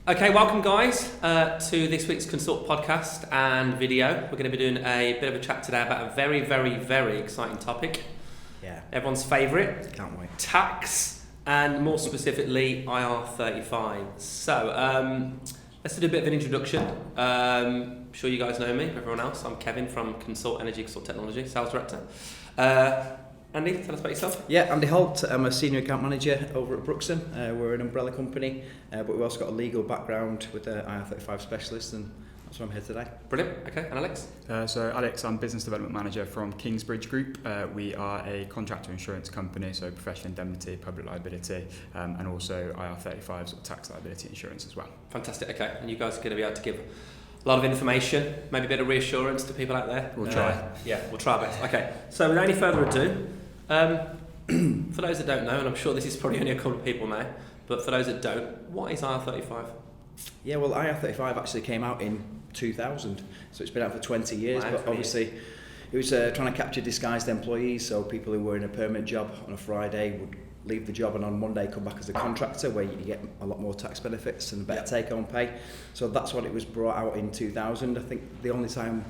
Okay, welcome guys to this week's Consult podcast and video. We're going to be doing a bit of a chat today about a very, very, very exciting topic. Yeah. Everyone's favourite. Can't wait. Tax, and more specifically IR35. So, let's do a bit of an introduction. I'm sure you guys know me, everyone else. I'm Kevin from Consult Energy, Consult Technology, Sales Director. Andy, tell us about yourself. Yeah, Andy Holt. I'm a senior account manager over at Brookson. We're an umbrella company, but we've also got a legal background with the IR35 specialist, and that's why I'm here today. Brilliant. Okay, and Alex? So Alex, I'm Business Development Manager from Kingsbridge Group. We are a contractor insurance company, so professional indemnity, public liability, and also IR35 sort of tax liability insurance as well. Fantastic. Okay, and you guys are going to be able to give a lot of information, maybe a bit of reassurance to people out there. We'll try. Yeah, we'll try our best. Okay, so without any further ado, for those that don't know, and I'm sure this is probably only a couple of people now, but for those that don't, what is IR35? Yeah, well, IR35 actually came out in 2000, so it's been out for 20 years, Wow, but 20 obviously it was trying to capture disguised employees, so people who were in a permanent job on a Friday would leave the job and on Monday come back as a contractor, where you get a lot more tax benefits and better take-home pay. So that's when it was brought out in 2000. I think the only time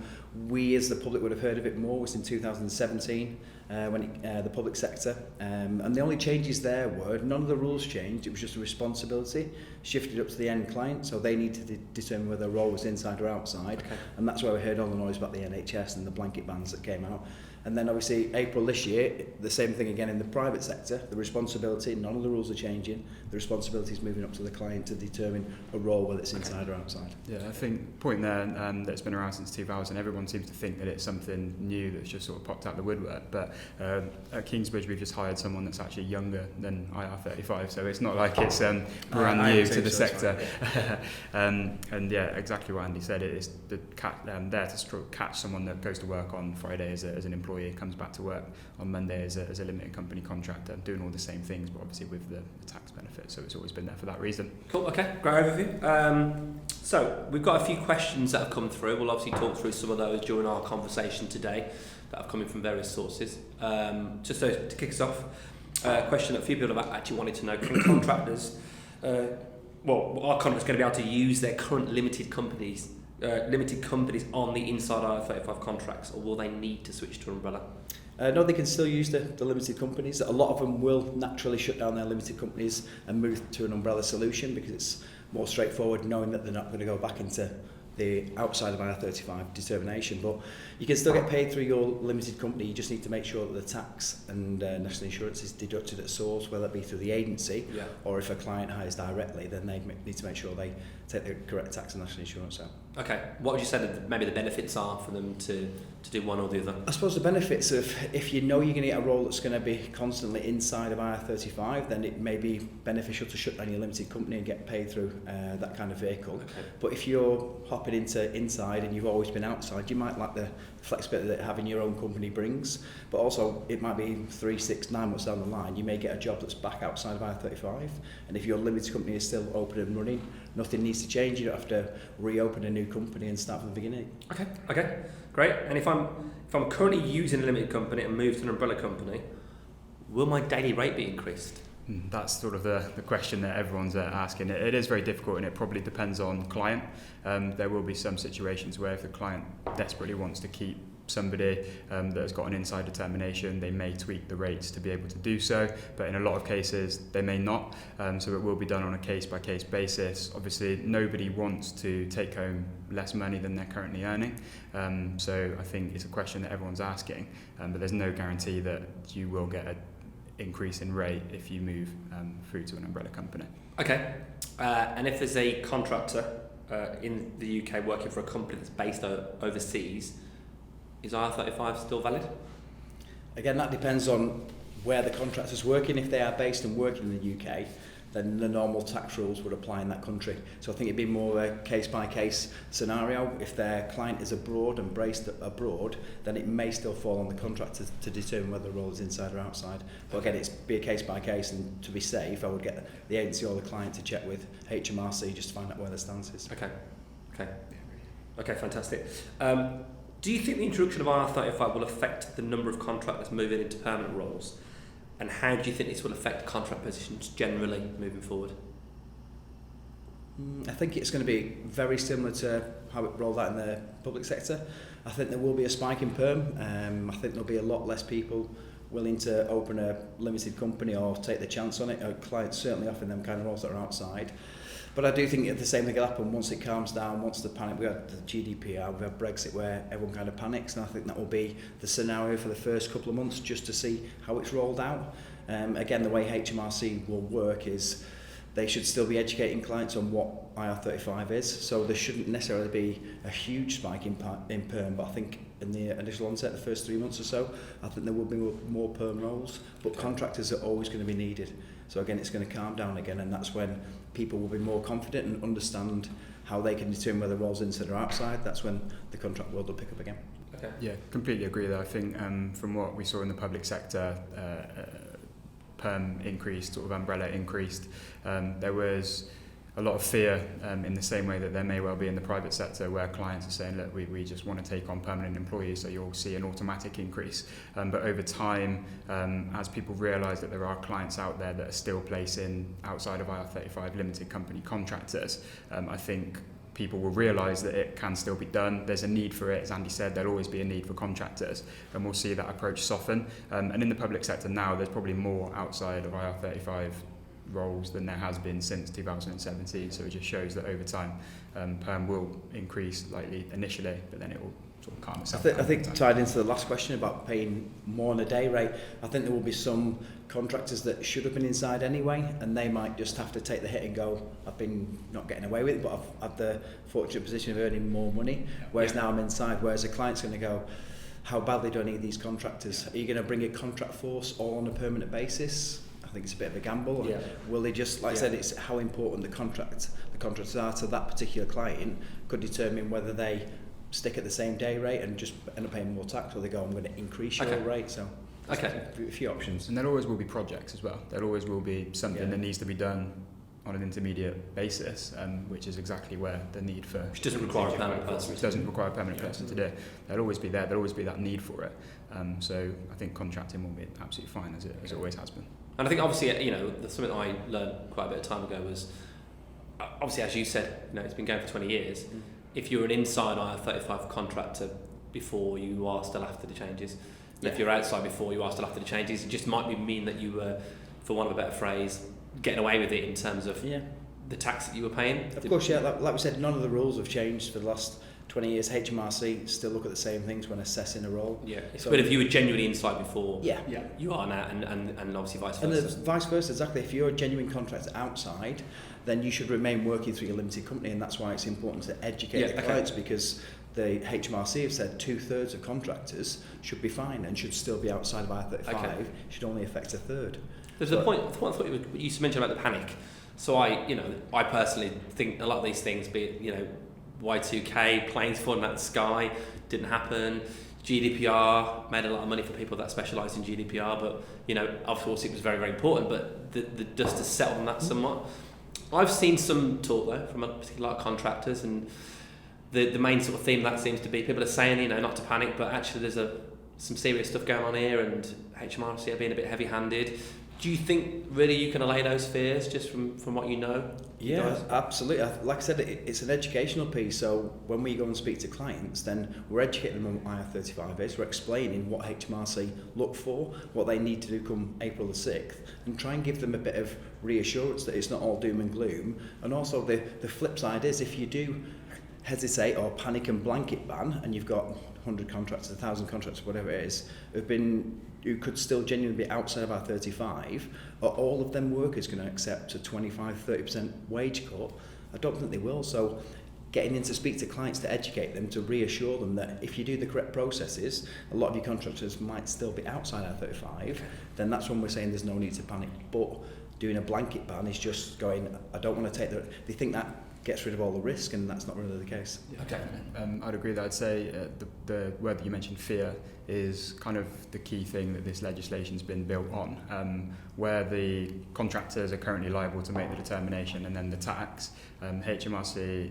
we as the public would have heard of it more was in 2017 when the public sector. And the only changes there were, none of the rules changed, it was just a responsibility shifted up to the end client, so they needed to determine whether the role was inside or outside. Okay. And that's where we heard all the noise about the NHS and the blanket bans that came out. And then obviously April this year, the same thing again in the private sector, the responsibility, none of the rules are changing, the responsibility is moving up to the client to determine a role, whether it's inside or outside. Yeah, I think point there that's been around since 2000, everyone seems to think that it's something new that's just sort of popped out the woodwork, but at Kingsbridge we've just hired someone that's actually younger than IR35, so it's not like it's brand new to the sector. And yeah, exactly what Andy said, it is the there to catch someone that goes to work on Friday as an employee, comes back to work on Monday as a limited company contractor, doing all the same things, but obviously with the tax benefits, so it's always been there for that reason. Cool, okay, great overview. So we've got a few questions that have come through. We'll obviously talk through some of those during our conversation today that have come in from various sources. Just so to kick us off, a question that a few people have actually wanted to know: can contractors, are contractors going to be able to use their current limited companies on the inside IR35 contracts, or will they need to switch to umbrella? No, they can still use the limited companies. A lot of them will naturally shut down their limited companies and move to an umbrella solution because it's more straightforward, knowing that they're not going to go back into the outside of IR35 determination. But you can still get paid through your limited company. You just need to make sure that the tax and national insurance is deducted at source, whether it be through the agency or if a client hires directly, then they need to make sure they take the correct tax and national insurance out. Okay, what would you say that maybe the benefits are for them to do one or the other? I suppose the benefits of, if you know you're going to get a role that's going to be constantly inside of IR35, then it may be beneficial to shut down your limited company and get paid through that kind of vehicle. Okay. But if you're hopping into inside and you've always been outside, you might like the flexibility that having your own company brings, but also it might be 3, 6, 9 months down the line, you may get a job that's back outside of IR35, and if your limited company is still open and running, nothing needs to change. You don't have to reopen a new company and start from the beginning. Okay, great. And if I'm currently using a limited company and move to an umbrella company, will my daily rate be increased? That's sort of the question that everyone's asking. It is very difficult, and it probably depends on client. There will be some situations where if the client desperately wants to keep somebody that has got an inside determination, they may tweak the rates to be able to do so, but in a lot of cases they may not, so it will be done on a case-by-case basis. Obviously nobody wants to take home less money than they're currently earning, so I think it's a question that everyone's asking, but there's no guarantee that you will get an increase in rate if you move through to an umbrella company. Okay, and if there's a contractor in the UK working for a company that's based overseas, is IR35 still valid? Again, that depends on where the contractor's working. If they are based and working in the UK, then the normal tax rules would apply in that country. So I think it'd be more a case-by-case scenario. If their client is abroad and based abroad, then it may still fall on the contractor to determine whether the role is inside or outside. But again, it's be a case-by-case, and to be safe, I would get the agency or the client to check with HMRC just to find out where the stance is. Okay, fantastic. Do you think the introduction of IR35 will affect the number of contractors moving into permanent roles? And how do you think this will affect contract positions generally moving forward? I think it's going to be very similar to how it rolled out in the public sector. I think there will be a spike in perm. I think there'll be a lot less people willing to open a limited company or take the chance on it. Clients certainly offering them kind of roles that are outside. But I do think the same thing will happen once it calms down, once the panic. We had the GDPR, we had Brexit where everyone kind of panics, and I think that will be the scenario for the first couple of months just to see how it's rolled out. Again, the way HMRC will work is they should still be educating clients on what IR35 is, so there shouldn't necessarily be a huge spike in perm, but I think in the initial onset, the first 3 months or so, I think there will be more perm roles, but contractors are always going to be needed. So again, it's going to calm down again, and that's when people will be more confident and understand how they can determine whether roles inside or outside. That's when the contract world will pick up again. Okay. Yeah, completely agree there. I think from what we saw in the public sector, perm increased, sort of umbrella increased. There was a lot of fear in the same way that there may well be in the private sector, where clients are saying, look, we just want to take on permanent employees, so you'll see an automatic increase. But over time, as people realise that there are clients out there that are still placing outside of IR35 limited company contractors, I think people will realise that it can still be done. There's a need for it. As Andy said, there'll always be a need for contractors, and we'll see that approach soften. And in the public sector now, there's probably more outside of IR35 roles than there has been since 2017, so it just shows that over time perm will increase slightly initially, but then it will sort of calm itself down. I think tied into the last question about paying more on a day rate, I think there will be some contractors that should have been inside anyway, and they might just have to take the hit and go, I've been not getting away with it, but I've had the fortunate position of earning more money, whereas now I'm inside, whereas a client's going to go, how badly do I need these contractors? Are you going to bring a contract force all on a permanent basis? I think it's a bit of a gamble. Yeah. Will they just, like I said, it's how important the contracts are to that particular client could determine whether they stick at the same day rate and just end up paying more tax, or they go, I'm going to increase your rate. So a few options. And there always will be projects as well. There always will be something that needs to be done on an intermediate basis, which is exactly where the need for... Which doesn't require a permanent person. Which doesn't require a permanent person to do it. There'll always be there. There'll always be that need for it. So I think contracting will be absolutely fine, as it always has been. And I think obviously, you know, something I learned quite a bit of time ago was, obviously as you said, you know, it's been going for 20 years. If you're an inside IR35 contractor before, you are still after the changes. Yeah. If you're outside before, you are still after the changes. It just might mean that you were, for want of a better phrase, getting away with it in terms of the tax that you were paying. Of course, like we said, none of the rules have changed for the last 20 years. HMRC still look at the same things when assessing a role. Yeah. So, but if you were genuinely inside before, yeah, you are now, and obviously vice versa. And the vice versa, exactly. If you're a genuine contractor outside, then you should remain working through your limited company, and that's why it's important to educate the clients, because the HMRC have said 2/3 of contractors should be fine and should still be outside of IR35. Should only affect a third. There's a point. I thought you used to mention about the panic. So I personally think a lot of these things, be it, you know, Y2K, planes falling out of the sky, didn't happen. GDPR made a lot of money for people that specialise in GDPR, but, you know, of course it was very, very important, but the dust has settled on that somewhat. I've seen some talk though from a particular lot of contractors, and the main sort of theme that seems to be, people are saying, you know, not to panic, but actually there's some serious stuff going on here, and HMRC are being a bit heavy-handed. Do you think really you can allay those fears just from what you know? Yeah, absolutely. Like I said, it's an educational piece. So when we go and speak to clients, then we're educating them on what IR35 is. We're explaining what HMRC look for, what they need to do come April the 6th, and try and give them a bit of reassurance that it's not all doom and gloom. And also the flip side is, if you do hesitate or panic and blanket ban, and you've got 100 contractors, 1,000 contractors, whatever it is, who could still genuinely be outside of our 35, are all of them workers going to accept a 25-30% wage cut? I don't think they will. So getting in to speak to clients, to educate them, to reassure them that if you do the correct processes, a lot of your contractors might still be outside our 35, then that's when we're saying there's no need to panic. But doing a blanket ban is just going, I don't want to take they think that gets rid of all the risk, and that's not really the case. Yeah, definitely. I'd agree that I'd say the word that you mentioned, fear, is kind of the key thing that this legislation's been built on, where the contractors are currently liable to make the determination, and then the tax HMRC,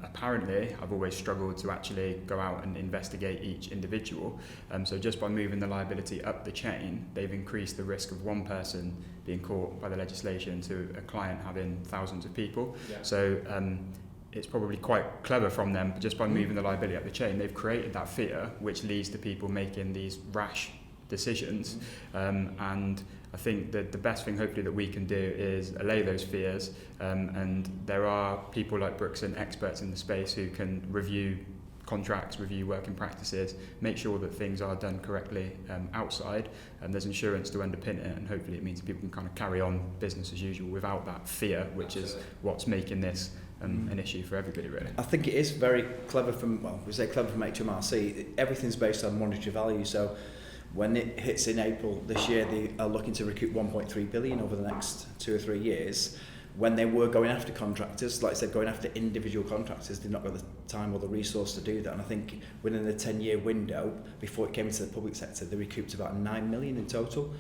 apparently, I've always struggled to actually go out and investigate each individual. So just by moving the liability up the chain, they've increased the risk of one person being caught by the legislation to a client having thousands of people. Yeah. So it's probably quite clever from them, but just by moving the liability up the chain, they've created that fear, which leads to people making these rash decisions. And I think that the best thing hopefully that we can do is allay those fears, and there are people like Brooks and experts in the space who can review contracts, review working practices, make sure that things are done correctly outside, and there's insurance to underpin it, and hopefully it means people can kind of carry on business as usual without that fear, which is what's making this an issue for everybody, really. I think it is very clever from, well, we say clever from HMRC, everything's based on monetary value, so when it hits in April this year, they are looking to recoup 1.3 billion over the next 2 or 3 years. When they were going after contractors, like I said, going after individual contractors, they've not got the time or the resource to do that. And I think within the 10-year window, before it came into the public sector, they recouped about 9 million in total.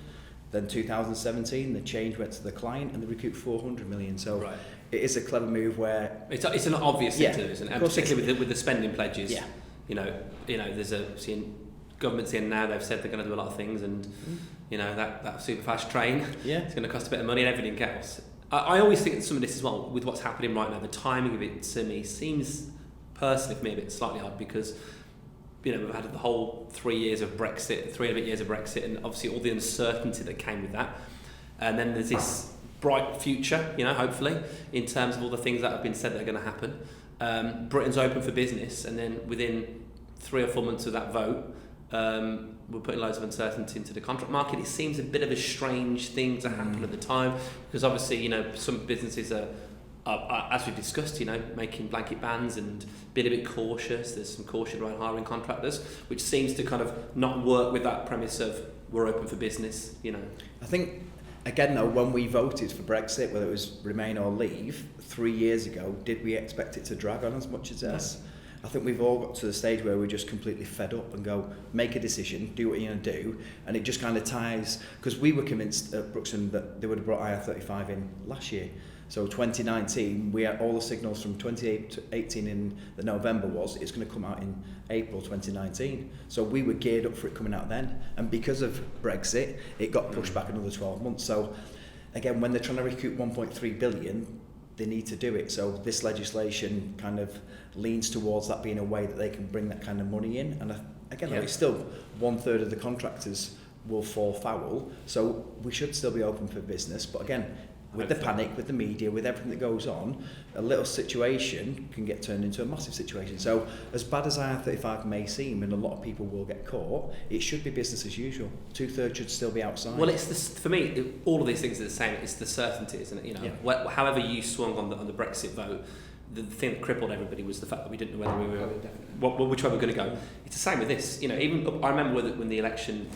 Then 2017, the change went to the client and they recouped 400 million. So it is a clever move where... It's an obvious thing to do, isn't it? And particularly with the spending pledges. Yeah. You know, there's government's in now, they've said they're going to do a lot of things, and that super fast train, it's going to cost a bit of money and everything else. I always think that some of this as well, with what's happening right now, the timing of it to me seems personally for me a bit slightly odd, because we've had the whole 3 years of Brexit, 3 and a bit years of Brexit, and obviously all the uncertainty that came with that, and then there's this bright future, hopefully, in terms of all the things that have been said that are going to happen. Britain's open for business, and then within 3 or 4 months of that vote, we're putting loads of uncertainty into the contract market. It seems a bit of a strange thing to happen at the time, because obviously, some businesses are as we've discussed, making blanket bans and being a bit cautious. There's some caution around hiring contractors, which seems to kind of not work with that premise of we're open for business, I think, again though, when we voted for Brexit, whether it was Remain or Leave, 3 years ago, did we expect it to drag on as much as this? I think we've all got to the stage where we're just completely fed up and go, make a decision, do what you're going to do, and it just kind of ties, because we were convinced at Brookson that they would have brought IR35 in last year. So 2019, we had all the signals from 2018 in the November was it's going to come out in April 2019. So we were geared up for it coming out then, and because of Brexit, it got pushed back another 12 months. So again, when they're trying to recoup 1.3 billion, they need to do it. So this legislation kind of leans towards that being a way that they can bring that kind of money in. And again, it's still 1/3 of the contractors will fall foul. So we should still be open for business. But again, with the panic, with the media, with everything that goes on, a little situation can get turned into a massive situation. So as bad as IR35 may seem, and a lot of people will get caught, it should be business as usual. 2/3 should still be outside. Well, for me, all of these things are the same. It's the certainty, isn't it? However you swung on the Brexit vote, the thing that crippled everybody was the fact that we didn't know whether we were which way we were going to go. It's the same with this. Even I remember when the election,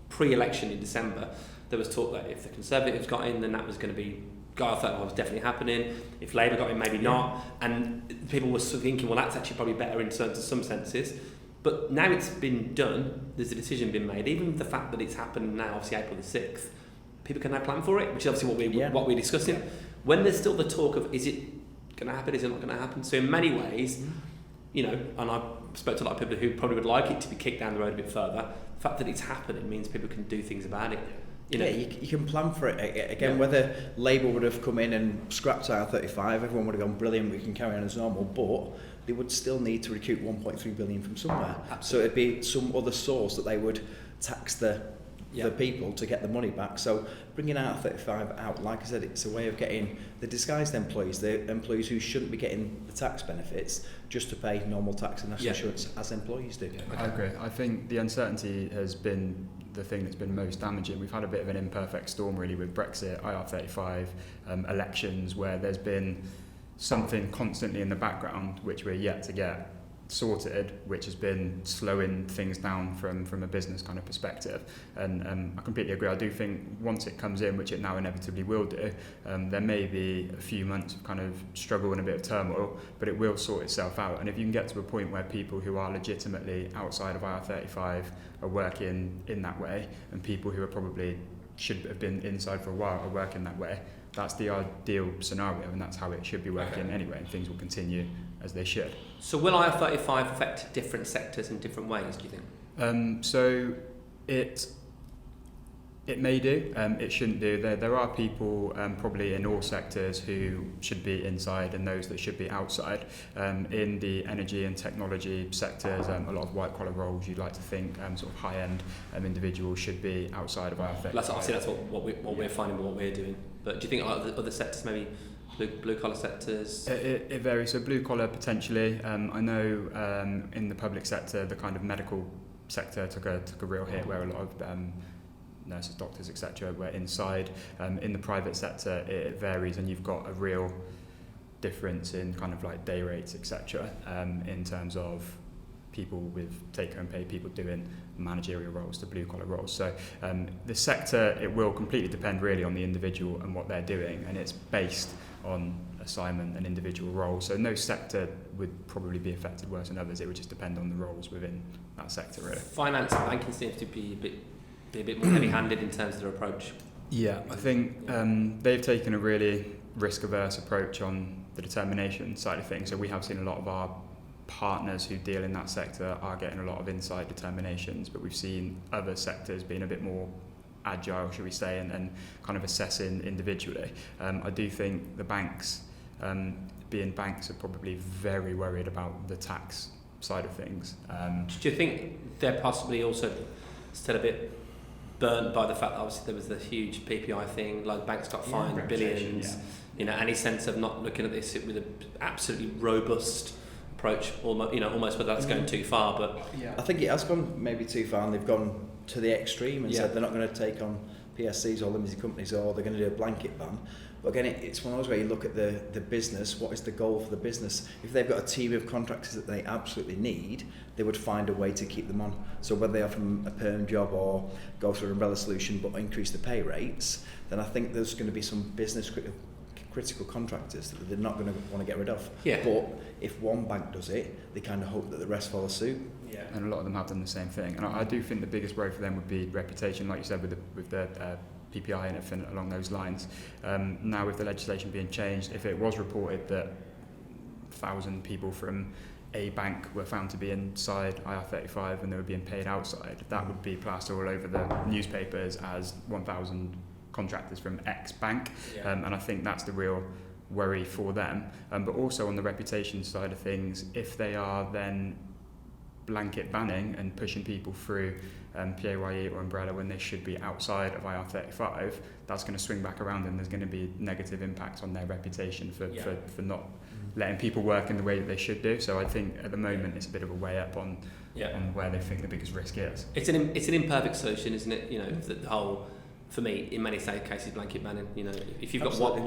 pre-election in December, there was talk that if the Conservatives got in, then that was going to be, I thought was definitely happening. If Labour got in, maybe not. And people were thinking, well, that's actually probably better in some senses. But now it's been done, there's a decision been made. Even the fact that it's happened now, obviously April the 6th, people can now plan for it, which is obviously what we're discussing. When there's still the talk of, is it going to happen, is it not going to happen? So in many ways, and I spoke to a lot of people who probably would like it to be kicked down the road a bit further. The fact that it's happening means people can do things about it. You can plan for it. Again, whether Labour would have come in and scrapped IR35, everyone would have gone, brilliant, we can carry on as normal, but they would still need to recoup 1.3 billion from somewhere. So it'd be some other source that they would tax the people to get the money back. So bringing IR35 out, like I said, it's a way of getting the disguised employees, the employees who shouldn't be getting the tax benefits, just to pay normal tax and national insurance as employees do. I agree. I think the uncertainty has been the thing that's been most damaging. We've had a bit of an imperfect storm really with Brexit, IR35, elections, where there's been something constantly in the background which we're yet to get sorted, which has been slowing things down from a business kind of perspective. And I completely agree. I do think once it comes in, which it now inevitably will do, there may be a few months of kind of struggle and a bit of turmoil, but it will sort itself out. And if you can get to a point where people who are legitimately outside of IR35 are working in that way, and people who are probably should have been inside for a while are working that way, that's the ideal scenario, and that's how it should be working anyway, and things will continue as they should. So will IR35 affect different sectors in different ways, do you think? So it may do, it shouldn't do. There are people probably in all sectors who should be inside and those that should be outside. In the energy and technology sectors, a lot of white collar roles, you'd like to think sort of high end individuals should be outside of IR35. That's what we're finding with what we're doing. But do you think like other sectors, maybe blue collar sectors? It varies. So blue collar potentially. I know in the public sector, the kind of medical sector took a real hit where a lot of nurses, doctors, etc. were inside. In the private sector, it varies, and you've got a real difference in kind of like day rates, etc. In terms of people with take-home pay, people doing managerial roles to blue-collar roles. So the sector, it will completely depend really on the individual and what they're doing, and it's based on assignment and individual role. So no sector would probably be affected worse than others. It would just depend on the roles within that sector, really. Finance and banking seems to be a bit more heavy-handed in terms of their approach. Yeah, I think they've taken a really risk-averse approach on the determination side of things. So we have seen a lot of our partners who deal in that sector are getting a lot of inside determinations, but we've seen other sectors being a bit more agile, should we say, and kind of assessing individually. I do think the banks, being banks, are probably very worried about the tax side of things. Do you think they're possibly also still a bit burnt by the fact that obviously there was the huge PPI thing, like banks got fined billions, any sense of not looking at this with an absolutely robust approach, almost whether that's going too far, but I think it has gone maybe too far, and they've gone to the extreme and said they're not going to take on PSCs or limited companies, or they're going to do a blanket ban. But again, it's one of those where you look at the business, what is the goal for the business? If they've got a team of contractors that they absolutely need, they would find a way to keep them on. So whether they offer them a perm job or go through an umbrella solution but increase the pay rates, then I think there's going to be some business critical contractors that they're not going to want to get rid of. Yeah. But if one bank does it, they kind of hope that the rest follow suit. Yeah. And a lot of them have done the same thing. And I do think the biggest worry for them would be reputation, like you said, with the PPI and everything along those lines. Now with the legislation being changed, if it was reported that 1,000 people from a bank were found to be inside IR35 and they were being paid outside, that would be plastered all over the newspapers as 1,000 contractors from X bank, and I think that's the real worry for them. But also on the reputation side of things, if they are then blanket banning and pushing people through PAYE or umbrella when they should be outside of IR35, that's going to swing back around, and there's going to be negative impact on their reputation for not letting people work in the way that they should do. So I think at the moment it's a bit of a way up on where they think the biggest risk is. It's an imperfect solution, isn't it? The whole, for me, in many cases, blanket banning. If you've got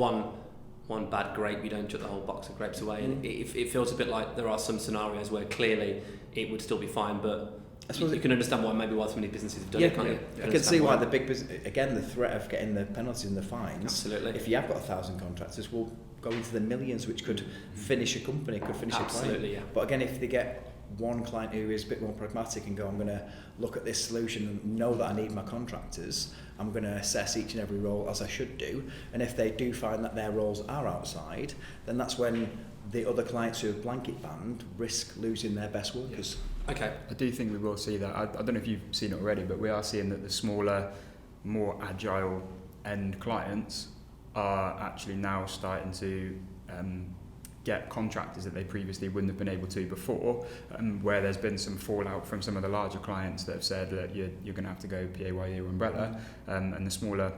one bad grape, you don't chuck the whole box of grapes away. And it feels a bit like there are some scenarios where clearly it would still be fine, but you can understand why so many businesses have done it, can't you? I can see why the big business, again, the threat of getting the penalties and the fines. Absolutely. If you have got 1,000 contractors, will go into the millions, which could finish a company, could finish a client. Absolutely, yeah. But again, if they get one client who is a bit more pragmatic and go, I'm going to look at this solution and know that I need my contractors, I'm going to assess each and every role as I should do, and if they do find that their roles are outside, then that's when the other clients who have blanket banned risk losing their best workers. Okay. I do think we will see that. I don't know if you've seen it already, but we are seeing that the smaller, more agile end clients are actually now starting to get contractors that they previously wouldn't have been able to before, where there's been some fallout from some of the larger clients that have said that you're going to have to go PAYE or umbrella, and the smaller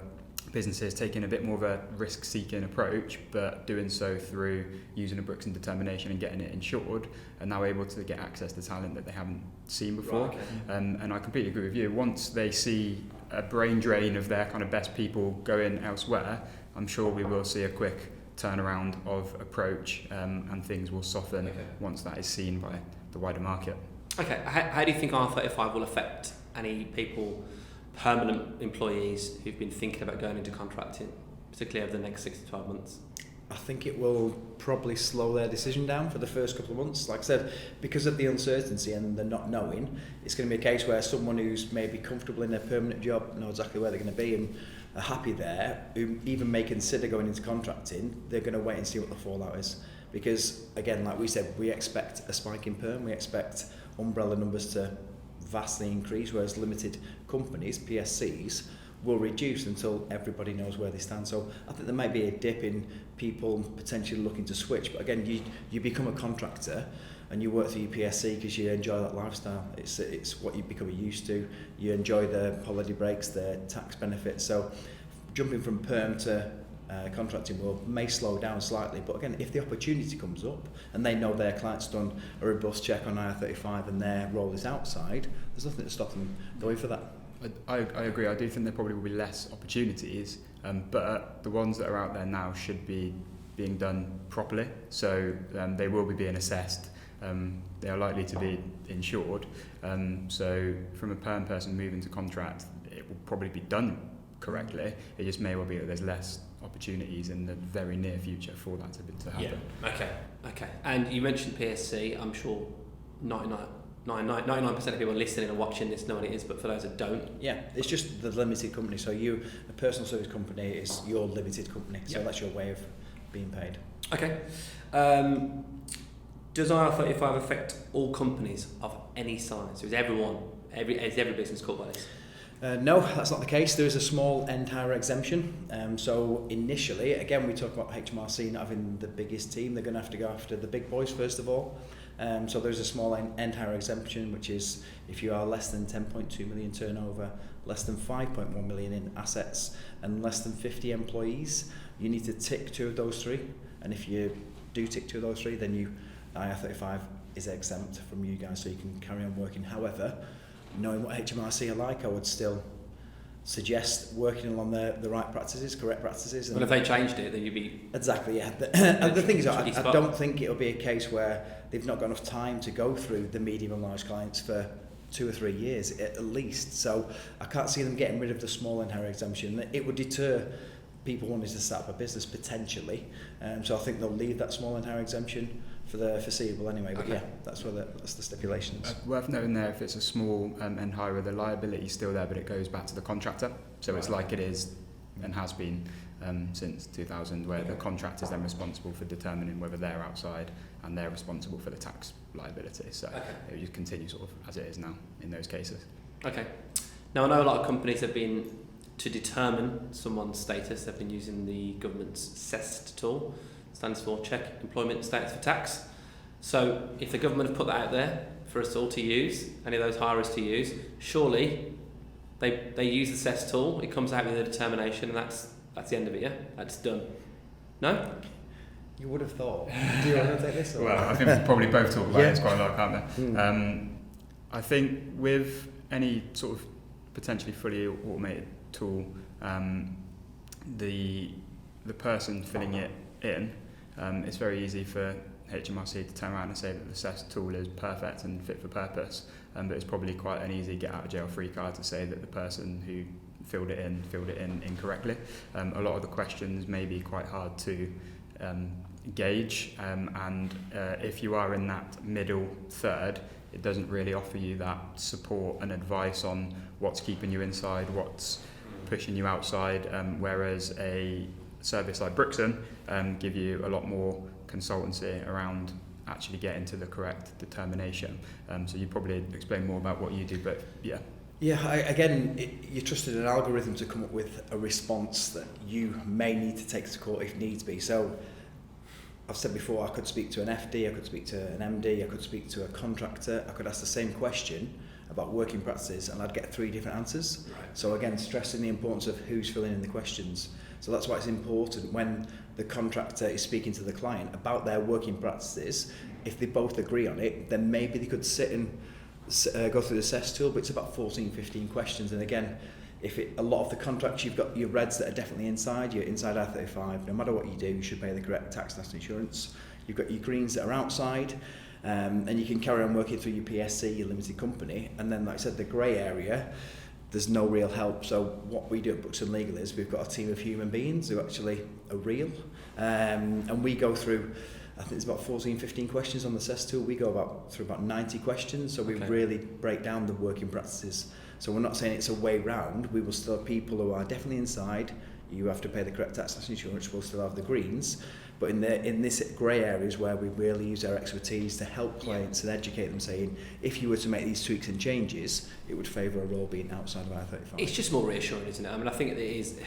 businesses taking a bit more of a risk-seeking approach, but doing so through using a Brooks and determination and getting it insured, and now able to get access to talent that they haven't seen before. Right, okay. And I completely agree with you. Once they see a brain drain of their kind of best people going elsewhere, I'm sure we will see a quick turnaround of approach, and things will soften once that is seen by the wider market. Okay, how do you think IR35 will affect any people, permanent employees who've been thinking about going into contracting, particularly over the next 6 to 12 months? I think it will probably slow their decision down for the first couple of months. Like I said, because of the uncertainty and the not knowing, it's going to be a case where someone who's maybe comfortable in their permanent job knows exactly where they're going to be, and are happy there, who even may consider going into contracting, they're going to wait and see what the fallout is. Because, again, like we said, we expect a spike in perm, we expect umbrella numbers to vastly increase, whereas limited companies, PSCs, will reduce until everybody knows where they stand. So I think there might be a dip in people potentially looking to switch, but again, you become a contractor and you work through your PSC because you enjoy that lifestyle. It's what you become used to. You enjoy the holiday breaks, the tax benefits. So jumping from perm to contracting world may slow down slightly, but again, if the opportunity comes up and they know their client's done a robust check on IR35 and their role is outside, there's nothing to stop them going for that. I agree. I do think there probably will be less opportunities, but the ones that are out there now should be being done properly. So they will be being assessed. They are likely to be insured. So from a perm person moving to contract, it will probably be done correctly. It just may well be that there's less opportunities in the very near future for that to happen. Yeah. Okay. And you mentioned PSC. I'm sure 99% of people listening and watching this know what it is, but for those that don't, it's just the limited company. So a personal service company is your limited company. So that's your way of being paid. Okay. Does IR35 affect all companies of any size? Is every business called by this? No, that's not the case. There is a small end hire exemption. So initially, again, we talk about HMRC not having the biggest team. They're going to have to go after the big boys first of all. So there's a small end hire exemption, which is if you are less than 10.2 million turnover, less than 5.1 million in assets, and less than 50 employees, you need to tick 2 of those 3. And if you do tick 2 of those 3, then IR35 is exempt from you guys, so you can carry on working. However, knowing what HMRC are like, I would still suggest working along the right practices, correct practices. Well, if they changed it, then you'd be... Exactly, yeah. And the thing is, I don't think it'll be a case where they've not got enough time to go through the medium and large clients for 2 or 3 years at least. So I can't see them getting rid of the small end hire exemption. It would deter people wanting to set up a business potentially. So I think they'll leave that small end hire exemption for the foreseeable anyway, but that's the stipulations. Worth noting there, if it's a small end hire, the liability is still there, but it goes back to the contractor. So it's like it is and has been since 2000, where the contractor is then responsible for determining whether they're outside and they're responsible for the tax liability. So it will just continue sort of as it is now in those cases. Okay. Now I know a lot of companies have been, to determine someone's status, they've been using the government's CEST tool. Stands for Check Employment Status for Tax. So if the government have put that out there for us all to use, any of those hirers to use, surely they use the CEST tool, it comes out with a determination, and that's the end of it, yeah? That's done. No? You would have thought. Do you want to take this? Or? Well, I think we probably both talk about this quite a lot, can't we? I think with any sort of potentially fully automated tool, the person filling it in, it's very easy for HMRC to turn around and say that the CEST tool is perfect and fit for purpose, but it's probably quite an easy get out of jail free card to say that the person who filled it in incorrectly. A lot of the questions may be quite hard to gauge, and if you are in that middle third, it doesn't really offer you that support and advice on what's keeping you inside, what's pushing you outside, whereas a service like Brixton give you a lot more consultancy around actually getting to the correct determination. So you probably explain more about what you do, but you trusted an algorithm to come up with a response that you may need to take to court if needs be. So I've said before, I could speak to an FD, I could speak to an MD, I could speak to a contractor, I could ask the same question about working practices and I'd get 3 different answers. Right. So again, stressing the importance of who's filling in the questions. So that's why it's important when the contractor is speaking to the client about their working practices, if they both agree on it, then maybe they could sit and go through the CEST tool, but it's about 14, 15 questions. And again, a lot of the contracts, you've got your reds that are definitely inside, you're inside IR35, no matter what you do, you should pay the correct tax, national insurance. You've got your greens that are outside, and you can carry on working through your PSC, your limited company, and then like I said, the grey area, there's no real help. So what we do at Brixton Legal is we've got a team of human beings who actually are real, and we go through, I think it's about 14, 15 questions on the CEST tool. We go through about 90 questions, so we really break down the working practices So we're not saying it's a way round. We will still have people who are definitely inside. You have to pay the correct tax and insurance. We'll still have the greens. But in this grey areas where we really use our expertise to help clients and educate them, saying if you were to make these tweaks and changes, it would favour a role being outside of IR35. It's just more reassuring, isn't it? I mean, I think it is.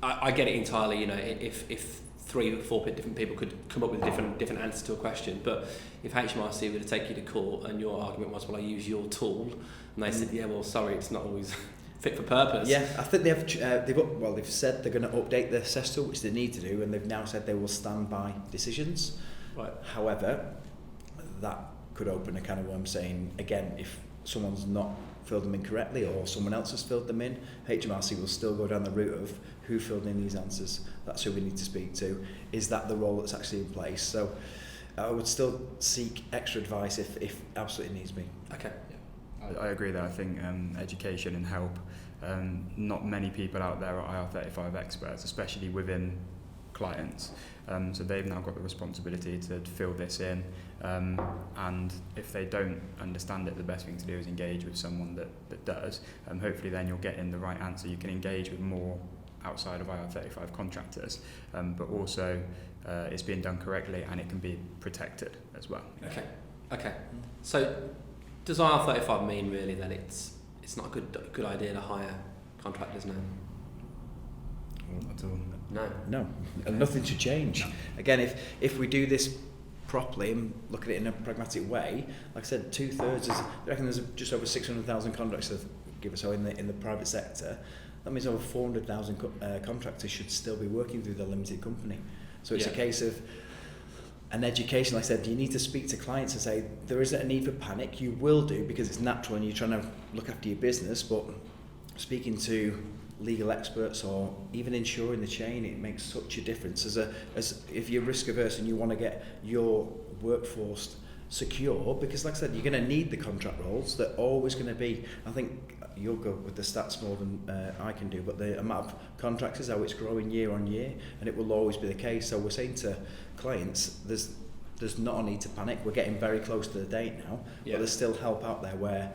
I get it entirely. You know, if 3 or 4 different people could come up with a different answer to a question, but if HMRC were to take you to court and your argument was, well, I use your tool, and they said, yeah, well, sorry, it's not always fit for purpose. Yeah, I think they've said they're going to update the assess tool, which they need to do, and they've now said they will stand by decisions. Right. However, that could open a can of worms, saying again, if someone's not filled them in correctly or someone else has filled them in, HMRC will still go down the route of who filled in these answers. That's who we need to speak to. Is that the role that's actually in place? So I would still seek extra advice if absolutely needs be. Okay. I agree there. I think education and help. Not many people out there are IR35 experts, especially within clients. So they've now got the responsibility to fill this in. And if they don't understand it, the best thing to do is engage with someone that does. Hopefully then you'll get in the right answer. You can engage with more outside of IR35 contractors, but also it's being done correctly and it can be protected as well. Okay. So does IR35 mean really that it's not a good idea to hire contractors now? Not at all. No. And nothing should change. No. Again, if we do this properly and look at it in a pragmatic way, like I said, 2/3 I reckon there's just over 600,000 contractors, give or so, in the private sector. That means over 400,000 contractors should still be working through the limited company. So it's a case of an education. Like I said, you need to speak to clients and say there isn't a need for panic. You will do because it's natural and you're trying to look after your business, but speaking to legal experts or even ensuring the chain, it makes such a difference. As if you're risk averse and you want to get your workforce secure, because like I said, you're going to need the contract roles. They're always going to be, I think you'll go with the stats more than I can do, but the amount of contractors, how it's growing year on year, and it will always be the case. So we're saying to clients, there's not a need to panic. We're getting very close to the date now, but there's still help out there where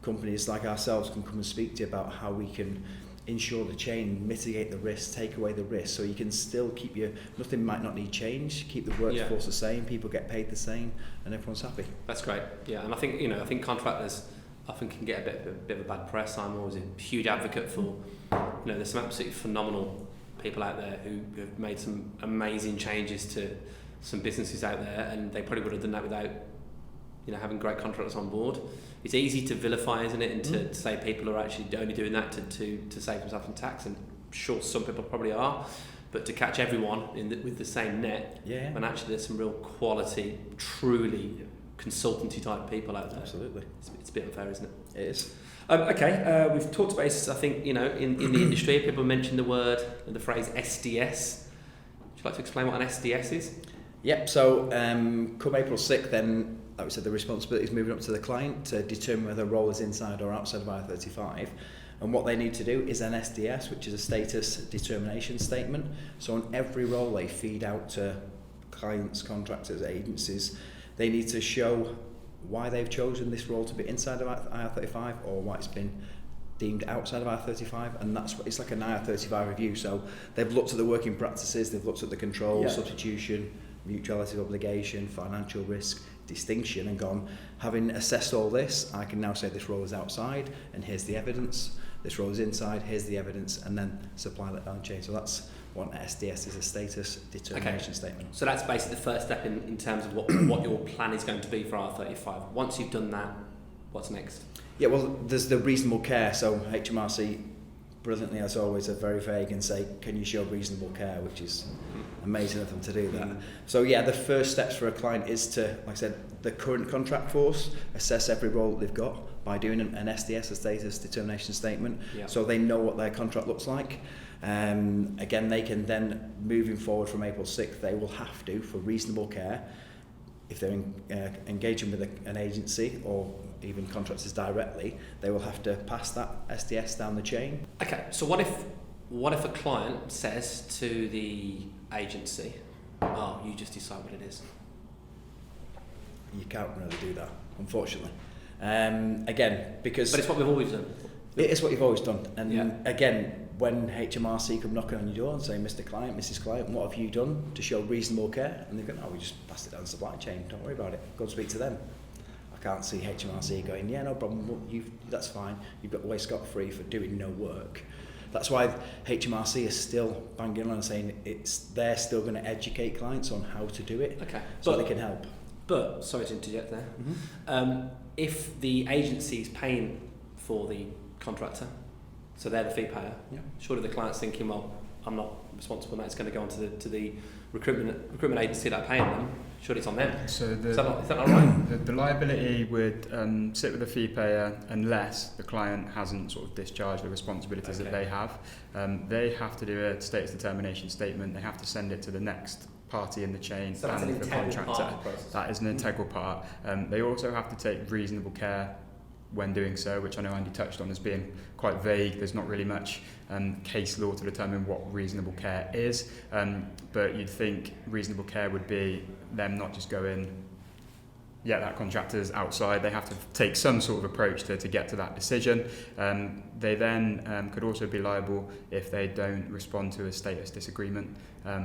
companies like ourselves can come and speak to you about how we can ensure the chain, mitigate the risk, take away the risk, so you can still keep nothing might not need change, keep the workforce the same, people get paid the same, and everyone's happy. That's great. Yeah, and I think contractors often can get a bit of a bad press. I'm always a huge advocate for, there's some absolutely phenomenal people out there who have made some amazing changes to some businesses out there, and they probably would have done that without having great contractors on board. It's easy to vilify, isn't it, and to say people are actually only doing that to save themselves in tax, and sure, some people probably are, but to catch everyone with the same net, when actually there's some real quality, truly consultancy type people out there. Absolutely. It's a bit unfair, isn't it? It is. We've talked about this, I think, in the industry, people mention the phrase SDS. Would you like to explain what an SDS is? Yep, so come April 6th then, like we said, the responsibility is moving up to the client to determine whether a role is inside or outside of IR35. And what they need to do is an SDS, which is a status determination statement. So on every role they feed out to clients, contractors, agencies, they need to show why they've chosen this role to be inside of IR35 or why it's been deemed outside of IR35, and it's like an IR35 review. So they've looked at the working practices, they've looked at the control, substitution, mutuality of obligation, financial risk, distinction, and gone, having assessed all this, I can now say this role is outside and here's the evidence, this role is inside, here's the evidence, and then supply that down chain. So that's what an SDS is, a status determination statement. So that's basically the first step in terms of what your plan is going to be for IR35. Once you've done that, what's next? Yeah, well, there's the reasonable care. So HMRC, brilliantly as always, are very vague and say, can you show reasonable care, which is amazing of them to do that. So the first steps for a client is to, like I said, the current contract force, assess every role that they've got by doing an SDS, a status determination statement, so they know what their contract looks like. Again, they can then, moving forward from April 6th, they will have to, for reasonable care, if they're engaging with an agency or even contractors directly, they will have to pass that SDS down the chain. Okay, so what if a client says to the agency, oh, you just decide what it is? You can't really do that, unfortunately. Again, because... But it's what we've always done. It is what you've always done. And Yeah. again, when HMRC come knocking on your door and say, Mr. Client, Mrs. Client, what have you done to show reasonable care? And they go, no, we just passed it down the supply chain. Don't worry about it. Go and speak to them. I can't see HMRC going, yeah, no problem. Well, that's fine. You've got away scot-free for doing no work. That's why HMRC is still banging on and saying they're still going to educate clients on how to do it, Okay. so they can help. But, sorry to interject there, Mm-hmm. If the agency is paying for the contractor, so they're the fee payer, Yeah. surely the client's thinking, well, I'm not responsible, and it's going to go on to the recruitment agency that are paying them. Surely it's on them. So Is that not right? the liability would sit with the fee payer unless the client hasn't sort of discharged the responsibilities that they have. They have to do a status determination statement. They have to send it to the next party in the chain So that's and an the integral contractor. part of the process. That is an integral part. They also have to take reasonable care when doing so, which I know Andy touched on as being quite vague. There's not really much case law to determine what reasonable care is, but you'd think reasonable care would be them not just going, yeah, that contractor's outside. They have to take some sort of approach to get to that decision. They then could also be liable if they don't respond to a status disagreement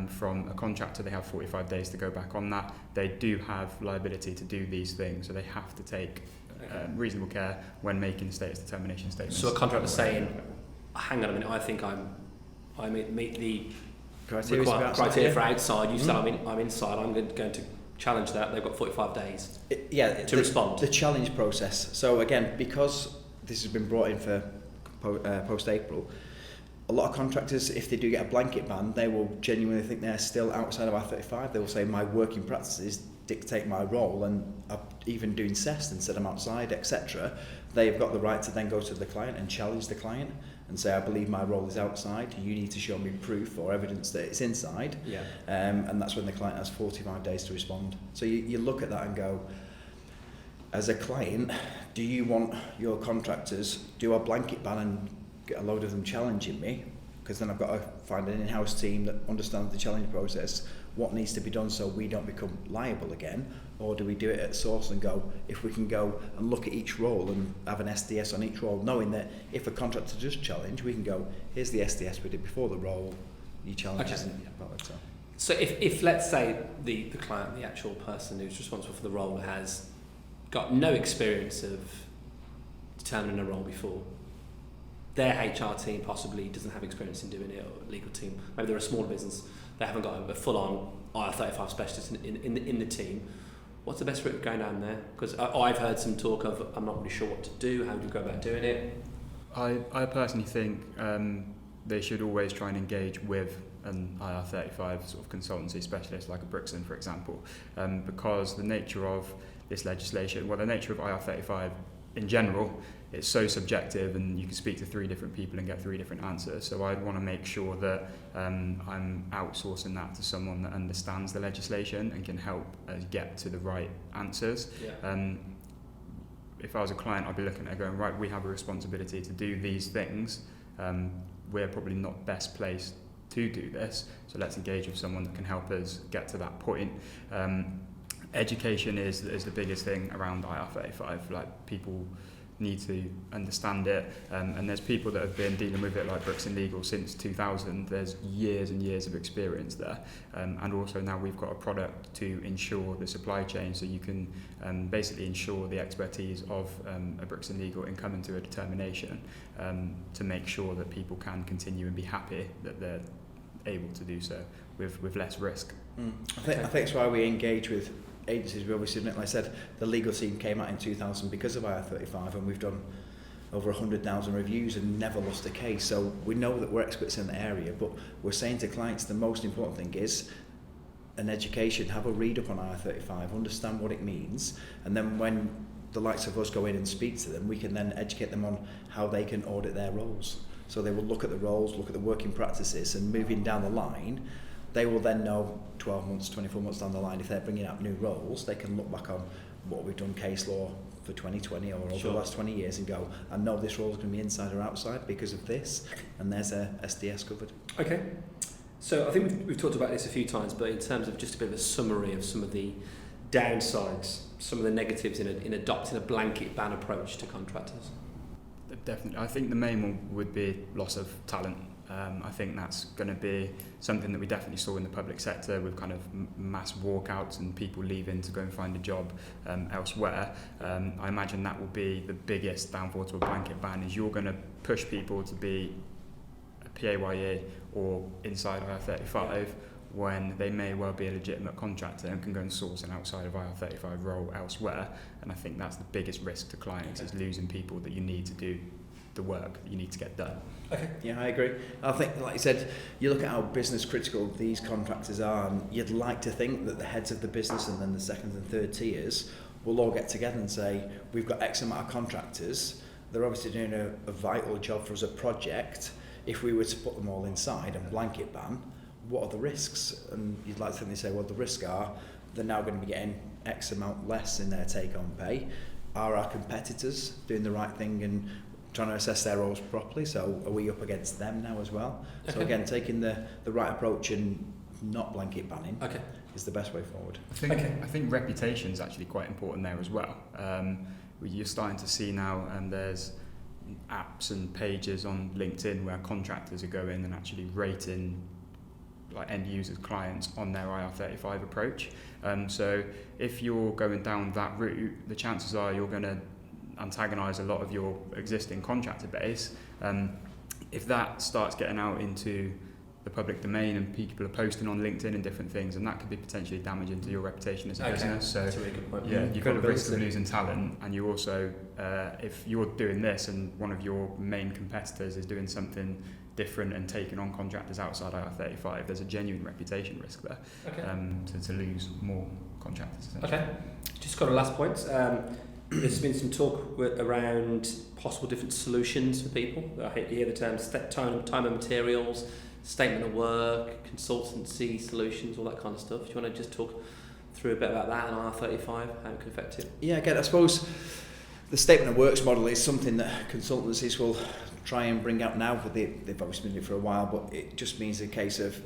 from a contractor. They have 45 days to go back on that. They do have liability to do these things, so they have to take reasonable care when making status determination statements. So a contractor saying, hang on a minute, I think I meet the criteria for outside, you said I'm inside, I'm going to challenge that. They've got 45 days to respond. The challenge process. So again, because this has been brought in for post-April, a lot of contractors, if they do get a blanket ban, they will genuinely think they're still outside of IR35. They will say, my working practices dictate my role, and I'm even doing CEST instead I'm outside, etc. They've got the right to then go to the client and challenge the client and say, I believe my role is outside, you need to show me proof or evidence that it's inside. Yeah. And that's when the client has 45 days to respond. So you look at that and go, as a client, do you want your contractors do a blanket ban and get a load of them challenging me? Because then I've got to find an in-house team that understands the challenge process, what needs to be done so we don't become liable again, or do we do it at source and go, if we can go and look at each role and have an SDS on each role, knowing that if a contractor does challenge, we can go, here's the SDS we did before the role, you challenge isn't valid. So if let's say the client, the actual person who's responsible for the role, has got no experience of determining a role before, their HR team possibly doesn't have experience in doing it, or legal team, maybe they're a small business, they haven't got a full-on IR35 specialist in the team, what's the best route going down there? Because I've heard some talk of, I'm not really sure what to do, how do you go about doing it? I personally think they should always try and engage with an IR35 sort of consultancy specialist like a Brixton, for example, because the nature of this legislation, the nature of IR35 in general, it's so subjective, and you can speak to 3 different people and get 3 different answers. So I'd want to make sure that I'm outsourcing that to someone that understands the legislation and can help us get to the right answers. Yeah. If I was a client, I'd be looking at it going, right, we have a responsibility to do these things. We're probably not best placed to do this, so let's engage with someone that can help us get to that point. Education is the biggest thing around IR35. Like, people need to understand it, and there's people that have been dealing with it like Brixton Legal since 2000. There's years and years of experience there, and also now we've got a product to ensure the supply chain, so you can basically ensure the expertise of a Brixton Legal in coming to a determination to make sure that people can continue and be happy that they're able to do so with less risk. I think that's why we engage with agencies. We obviously, like I said, the legal team came out in 2000 because of IR35, and we've done over 100,000 reviews and never lost a case. So we know that we're experts in the area, but we're saying to clients the most important thing is an education, have a read up on IR35, understand what it means, and then when the likes of us go in and speak to them, we can then educate them on how they can audit their roles. So they will look at the roles, look at the working practices, and moving down the line, they will then know 12 months, 24 months down the line, if they're bringing out new roles, they can look back on what we've done case law for 2020 or over the last 20 years and go, I know this role is going to be inside or outside because of this, and there's a SDS covered. Okay. So I think we've talked about this a few times, but in terms of just a bit of a summary of some of the downsides, some of the negatives in adopting a blanket ban approach to contractors. Definitely. I think the main one would be loss of talent. I think that's going to be something that we definitely saw in the public sector with kind of mass walkouts and people leaving to go and find a job elsewhere. I imagine that will be the biggest downfall to a blanket ban, is you're going to push people to be a PAYE or inside IR35 when they may well be a legitimate contractor and can go and source an outside of IR35 role elsewhere. And I think that's the biggest risk to clients, is losing people that you need to do the work that you need to get done. Okay. Yeah, I agree. I think, like you said, you look at how business critical these contractors are, and you'd like to think that the heads of the business and then the second and third tiers will all get together and say, we've got X amount of contractors, they're obviously doing a vital job for us, a project. If we were to put them all inside and blanket ban, what are the risks? And you'd like to think they say, well, the risks are they're now going to be getting X amount less in their take-home pay. Are our competitors doing the right thing and trying to assess their roles properly? So are we up against them now as well? So again, taking the right approach and not blanket banning is the best way forward. I think reputation is actually quite important there as well. You're starting to see now, there's apps and pages on LinkedIn where contractors are going and actually rating like end users, clients on their IR35 approach. So if you're going down that route, the chances are you're going to antagonise a lot of your existing contractor base. If that starts getting out into the public domain and people are posting on LinkedIn and different things, and that could be potentially damaging to your reputation as a business. So that's a really good point. you've got the risk of losing talent, and you also, if you're doing this and one of your main competitors is doing something different and taking on contractors outside IR35, there's a genuine reputation risk there, to lose more contractors. Okay, just got a last point. There's been some talk around possible different solutions for people. I hear the terms time and materials, statement of work, consultancy solutions, all that kind of stuff. Do you want to just talk through a bit about that and IR35, how it could affect it? Yeah, again, I suppose the statement of works model is something that consultancies will try and bring out now, but they've obviously been doing it for a while, but it just means a case of,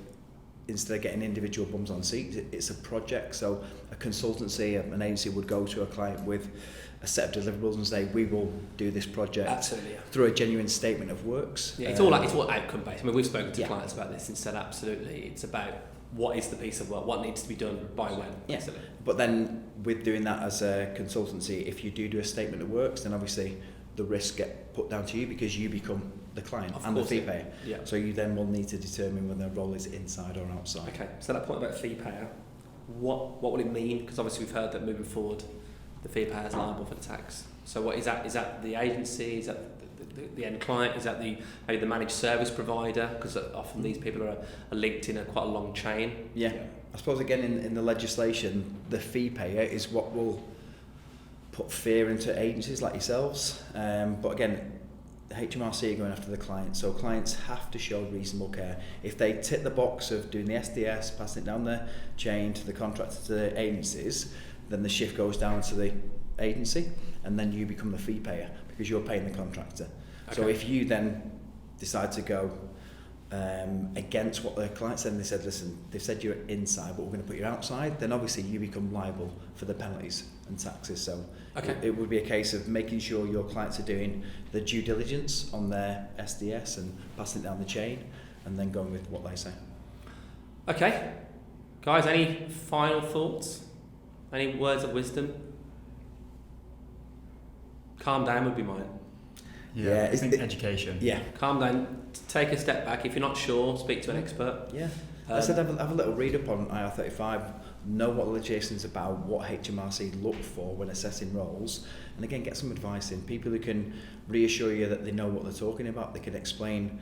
instead of getting individual bums on seats, it's a project. So a consultancy, an agency would go to a client with a set of deliverables and say, we will do this project through a genuine statement of works. Yeah, it's all outcome based. I mean, we've spoken to clients about this and said absolutely, it's about what is the piece of work, what needs to be done by when. Yeah. But then with doing that as a consultancy, if you do a statement of works, then obviously the risks get put down to you because you become the client and the fee payer. Yeah. So you then will need to determine whether the role is inside or outside. Okay, so that point about fee payer, what will it mean? Because obviously we've heard that moving forward, the fee payer is liable for the tax. So what is that? Is that the agency? Is that the end client? Is that maybe the managed service provider? Because often these people are linked in quite a long chain. Yeah. I suppose again in the legislation, the fee payer is what will put fear into agencies like yourselves. But again, HMRC are going after the client, so clients have to show reasonable care. If they tick the box of doing the SDS, passing it down the chain to the contractor to the agencies, then the shift goes down to the agency, and then you become the fee payer because you're paying the contractor. Okay. So if you then decide to go against what the client said, and they said, listen, they've said you're inside, but we're going to put you outside, then obviously you become liable for the penalties and taxes. So it would be a case of making sure your clients are doing the due diligence on their SDS and passing it down the chain, and then going with what they say. Okay, guys, any final thoughts? Any words of wisdom? Calm down would be mine. Yeah, I think education. Yeah. Calm down, take a step back. If you're not sure, speak to an expert. Yeah. I said have a little read up on IR35, know what the legislation is about, what HMRC look for when assessing roles, and again, get some advice in. People who can reassure you that they know what they're talking about, they can explain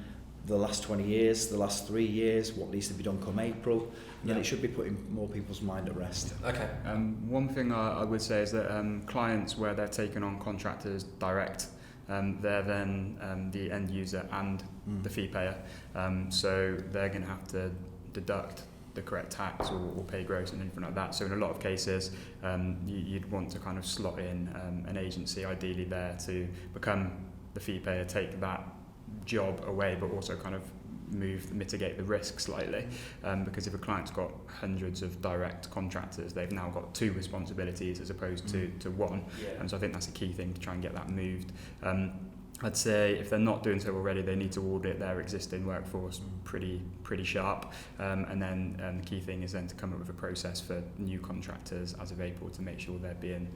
the last 20 years, the last 3 years, what needs to be done come April, and then it should be putting more people's mind at rest. Okay. One thing I would say is that clients where they're taking on contractors direct, they're then the end user and the fee payer, so they're going to have to deduct the correct tax or pay gross and anything like that. So in a lot of cases, you'd want to kind of slot in an agency ideally there to become the fee payer, take that job away, but also kind of mitigate the risk slightly, because if a client's got hundreds of direct contractors, they've now got 2 responsibilities as opposed to one, and so I think that's a key thing to try and get that moved. I'd say if they're not doing so already, they need to audit their existing workforce pretty sharp. And then the key thing is then to come up with a process for new contractors as of April to make sure they're being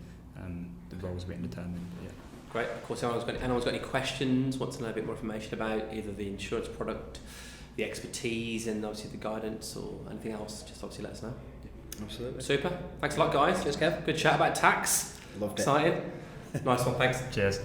the roles being determined. Yeah. Great. Of course, anyone's got any questions, wants to know a bit more information about either the insurance product, the expertise, and obviously the guidance, or anything else, just obviously let us know. Absolutely. Super. Thanks a lot, guys. Cheers, Kev. Good chat about tax. Loved it. Exciting. Nice one. Thanks. Cheers.